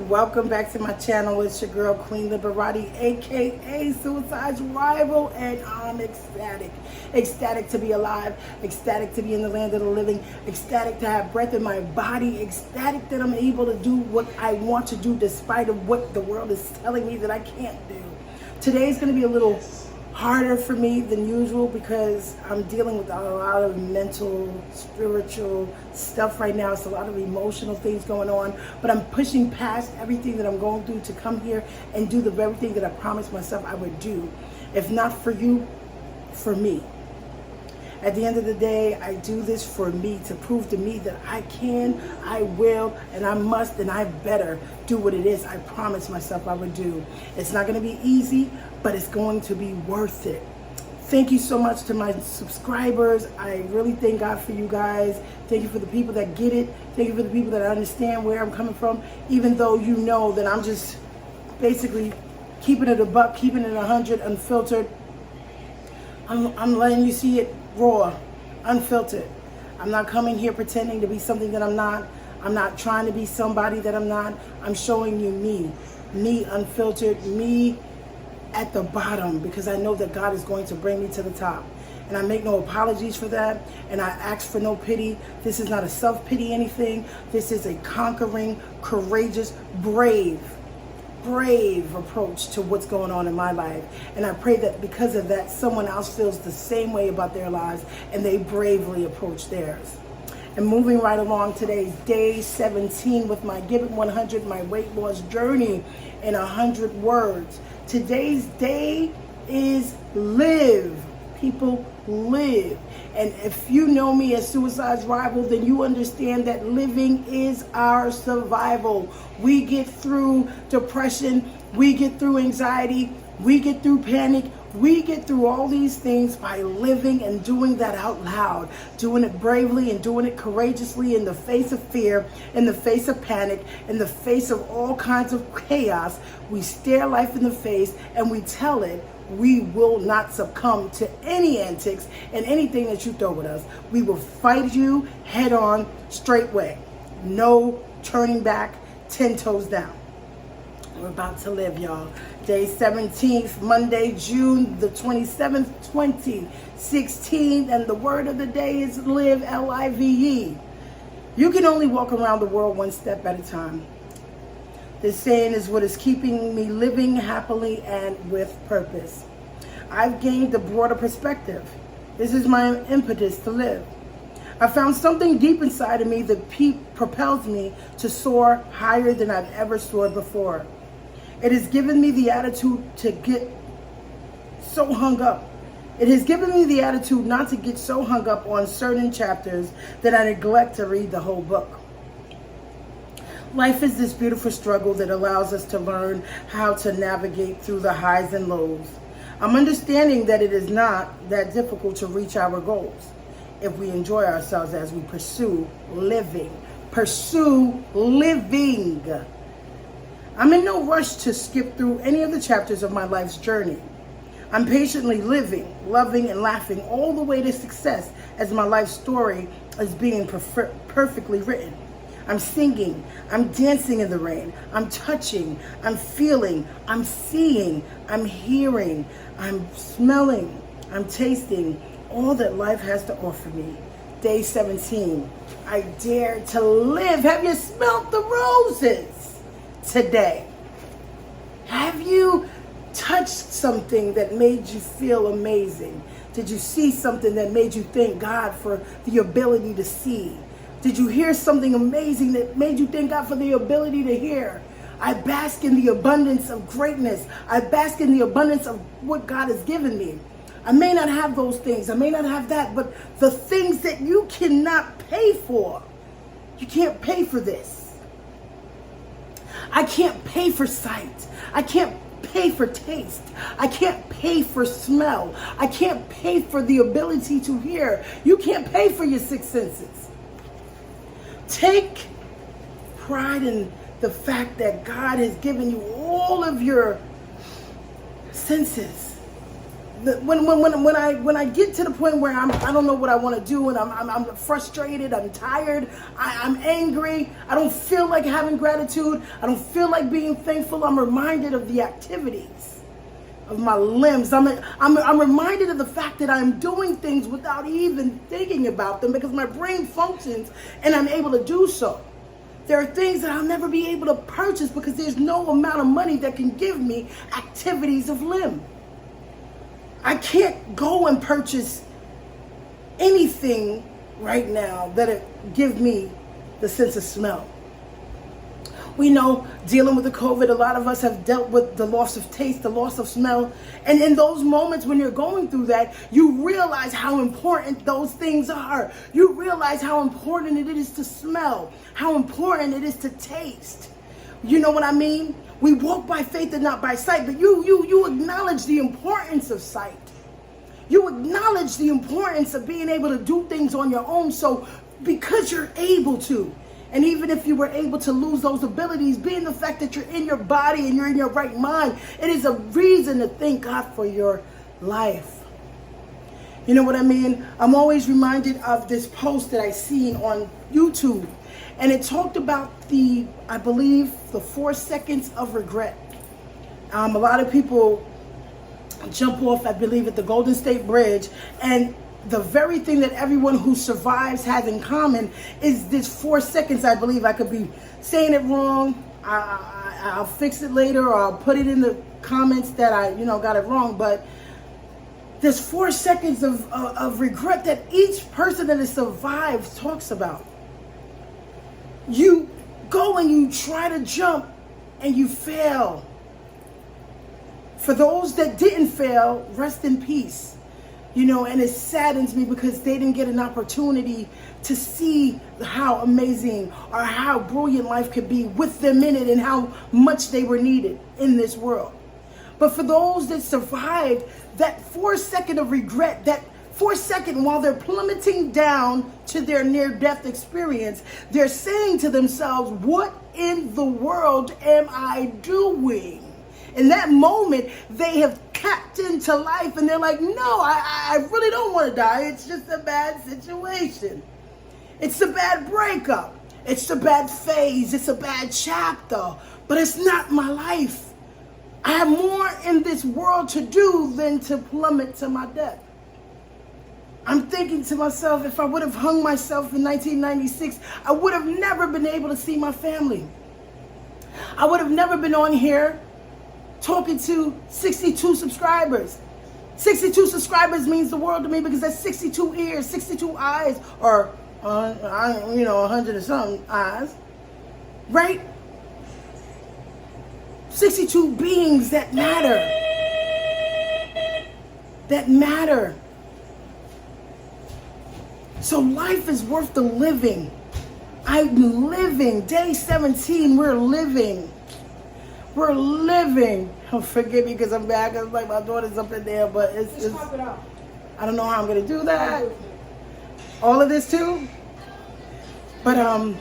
Welcome back to my channel. It's your girl Queen Liberati, aka Suicide's Rival, and I'm ecstatic to be alive, ecstatic to be in the land of the living, ecstatic to have breath in my body, ecstatic that I'm able to do what I want to do despite of what the world is telling me that I can't do. Today is going to be a little harder for me than usual because I'm dealing with a lot of mental, spiritual stuff right now. It's a lot of emotional things going on, but I'm pushing past everything that I'm going through to come here and do the very thing that I promised myself I would do. If not for you, for me. At the end of the day, I do this for me, to prove to me that I can, I will, and I must, and I better do what it is I promised myself I would do. It's not going to be easy, but it's going to be worth it. Thank you so much to my subscribers. I really thank God for you guys. Thank you for the people that get it. Thank you for the people that understand where I'm coming from, even though you know that I'm just basically keeping it a buck, keeping it 100, unfiltered. I'm letting you see it raw, unfiltered. I'm not coming here pretending to be something that I'm not. I'm not trying to be somebody that I'm not. I'm showing you me unfiltered, me at the bottom, because I know that God is going to bring me to the top. And I make no apologies for that, and I ask for no pity. This is not a self-pity anything. This is a conquering, courageous, brave approach to what's going on in my life. And I pray that because of that, someone else feels the same way about their lives and they bravely approach theirs. And moving right along, today's day 17 with my Give It 100, my weight loss journey in 100 words. Today's day is live. People, live. And if you know me as Suicide's Rival, then you understand that living is our survival. We get through depression, we get through anxiety, we get through panic, we get through all these things by living and doing that out loud, doing it bravely and doing it courageously in the face of fear, in the face of panic, in the face of all kinds of chaos. We stare life in the face and we tell it we will not succumb to any antics and anything that you throw at us. We will fight you head on, straight way. No turning back, 10 toes down. We're about to live, y'all. Day 17th, Monday, June the 27th, 2016. And the word of the day is live, L-I-V-E. You can only walk around the world one step at a time. This saying is what is keeping me living happily and with purpose. I've gained a broader perspective. This is my impetus to live. I found something deep inside of me that propels me to soar higher than I've ever soared before. It has given me the attitude to get so hung up. It has given me the attitude not to get so hung up on certain chapters that I neglect to read the whole book. Life is this beautiful struggle that allows us to learn how to navigate through the highs and lows. I'm understanding that it is not that difficult to reach our goals if we enjoy ourselves as we pursue living. Pursue living. I'm in no rush to skip through any of the chapters of my life's journey. I'm patiently living, loving, and laughing all the way to success as my life story is being perfectly written. I'm singing, I'm dancing in the rain, I'm touching, I'm feeling, I'm seeing, I'm hearing, I'm smelling, I'm tasting all that life has to offer me. Day 17, I dare to live. Have you smelt the roses today? Have you touched something that made you feel amazing? Did you see something that made you thank God for the ability to see? Did you hear something amazing that made you thank God for the ability to hear? I bask in the abundance of greatness. I bask in the abundance of what God has given me. I may not have those things. I may not have that, but the things that you cannot pay for, you can't pay for this. I can't pay for sight. I can't pay for taste. I can't pay for smell. I can't pay for the ability to hear. You can't pay for your six senses. Take pride in the fact that God has given you all of your senses. when I get to the point where I don't know what I want to do, and I'm frustrated, I'm tired, I'm angry, I don't feel like having gratitude, I don't feel like being thankful, I'm reminded of the activities of my limbs. I'm reminded of the fact that I'm doing things without even thinking about them, because my brain functions and I'm able to do so. There are things that I'll never be able to purchase because there's no amount of money that can give me activities of limb. I can't go and purchase anything right now that it give me the sense of smell. We know, dealing with the COVID, a lot of us have dealt with the loss of taste, the loss of smell. And in those moments when you're going through that, you realize how important those things are. You realize how important it is to smell, how important it is to taste. You know what I mean? We walk by faith and not by sight, but you acknowledge the importance of sight. You acknowledge the importance of being able to do things on your own. So because you're able to, and even if you were able to lose those abilities, being the fact that you're in your body and you're in your right mind, it is a reason to thank God for your life. You know what I mean? I'm always reminded of this post that I seen on YouTube. And it talked about I believe, the 4 seconds of regret. A lot of people jump off, I believe, at the Golden State Bridge. And the very thing that everyone who survives has in common is this 4 seconds. I believe I could be saying it wrong. I'll fix it later, or I'll put it in the comments that I got it wrong. But there's 4 seconds of regret that each person that has survived talks about. You go and you try to jump and you fail. For those that didn't fail, rest in peace. And it saddens me because they didn't get an opportunity to see how amazing or how brilliant life could be with them in it, and how much they were needed in this world. But for those that survived, that 4 second of regret, that 4 second while they're plummeting down to their near-death experience, they're saying to themselves, what in the world am I doing? In that moment, they have tapped into life and they're like, no, I really don't want to die. It's just a bad situation. It's a bad breakup. It's a bad phase. It's a bad chapter. But it's not my life. I have more in this world to do than to plummet to my death. I'm thinking to myself, if I would have hung myself in 1996, I would have never been able to see my family. I would have never been on here talking to 62 subscribers. 62 subscribers means the world to me, because that's 62 ears, 62 eyes, or 100 and something eyes, right? 62 beings that matter. That matter. So life is worth the living. I'm living. Day 17, we're living. We're living. Oh, forgive me because I'm back. It's like my daughter's up in there, but it's pop it out. I don't know how I'm going to do that. All of this too? But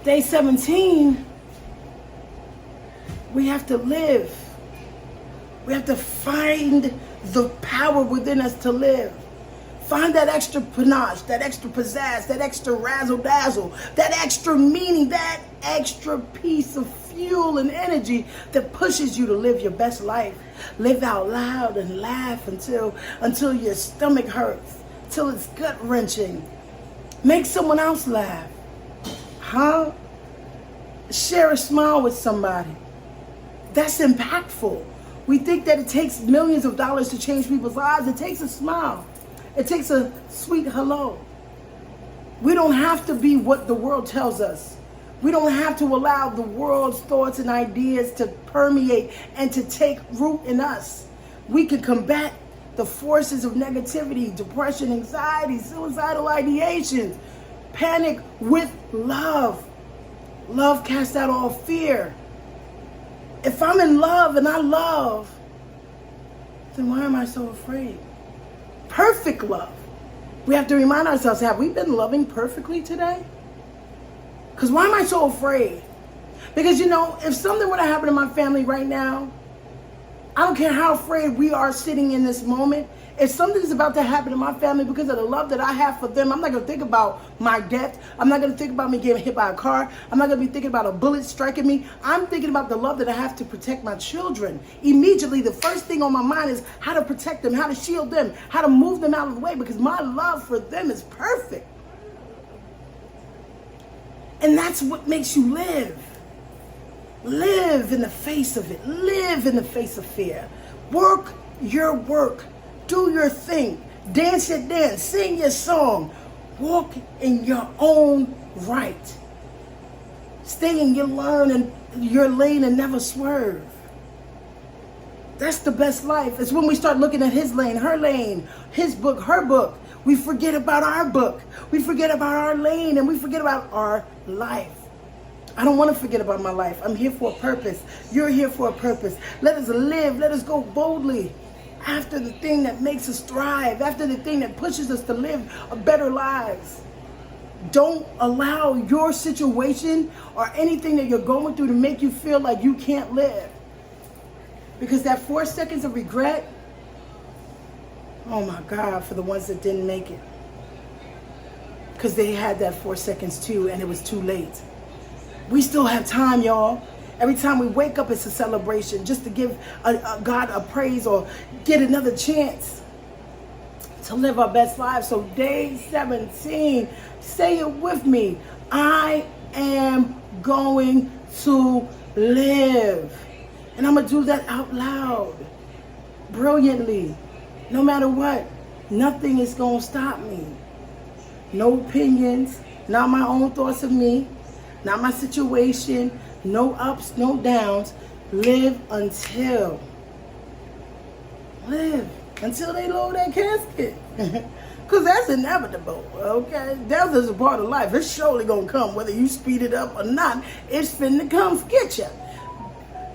day 17, we have to live. We have to find the power within us to live. Find that extra panache, that extra pizzazz, that extra razzle-dazzle, that extra meaning, that extra piece of fuel and energy that pushes you to live your best life. Live out loud and laugh until your stomach hurts, till it's gut-wrenching. Make someone else laugh. Huh? Share a smile with somebody. That's impactful. We think that it takes millions of dollars to change people's lives. It takes a smile. It takes a sweet hello. We don't have to be what the world tells us. We don't have to allow the world's thoughts and ideas to permeate and to take root in us. We can combat the forces of negativity, depression, anxiety, suicidal ideations, panic with love. Love casts out all fear. If I'm in love and I love, then why am I so afraid? Perfect love. We have to remind ourselves, have we been loving perfectly today? Because why am I so afraid? Because, if something were to happen to my family right now, I don't care how afraid we are sitting in this moment. If something's about to happen in my family because of the love that I have for them, I'm not going to think about my death. I'm not going to think about me getting hit by a car. I'm not going to be thinking about a bullet striking me. I'm thinking about the love that I have to protect my children. Immediately, the first thing on my mind is how to protect them, how to shield them, how to move them out of the way, because my love for them is perfect. And that's what makes you live. Live in the face of it. Live in the face of fear. Work your work. Do your thing. Dance your dance. Sing your song. Walk in your own right. Stay in your lane and never swerve. That's the best life. It's when we start looking at his lane, her lane, his book, her book. We forget about our book. We forget about our lane, and we forget about our life. I don't want to forget about my life. I'm here for a purpose. You're here for a purpose. Let us live. Let us go boldly after the thing that makes us thrive, after the thing that pushes us to live a better lives. Don't allow your situation or anything that you're going through to make you feel like you can't live. Because that 4 seconds of regret, oh my God, for the ones that didn't make it. Because they had that 4 seconds too, and it was too late. We still have time, y'all. Every time we wake up, it's a celebration just to give God a praise or get another chance to live our best lives. So day 17, say it with me. I am going to live. And I'm going to do that out loud, brilliantly, no matter what. Nothing is going to stop me. No opinions, not my own thoughts of me, not my situation, no ups, no downs. Live until they load that casket. Because that's inevitable, okay? Death is a part of life. It's surely going to come, whether you speed it up or not. It's finna come get you.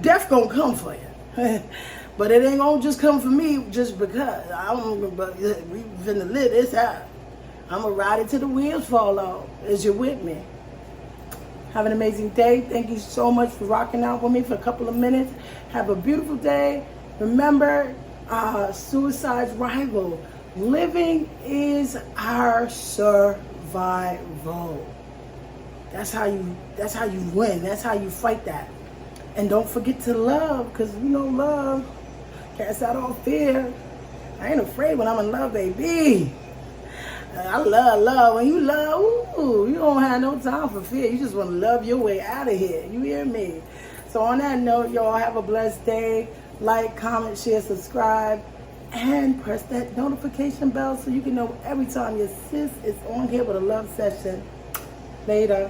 Death going to come for you. But it ain't going to just come for me just because. We finna live this out. I'm going to ride it till the wheels fall off. Is you with me? Have an amazing day. Thank you so much for rocking out with me for a couple of minutes. Have a beautiful day. Remember, suicide's rival. Living is our survival. That's how you win. That's how you fight that. And don't forget to love, because you know love casts out all fear. I ain't afraid when I'm in love, baby. I love. When you love, ooh, you don't have no time for fear. You just want to love your way out of here. You hear me? So on that note, y'all have a blessed day. Like, comment, share, subscribe, and press that notification bell so you can know every time your sis is on here with a love session. Later.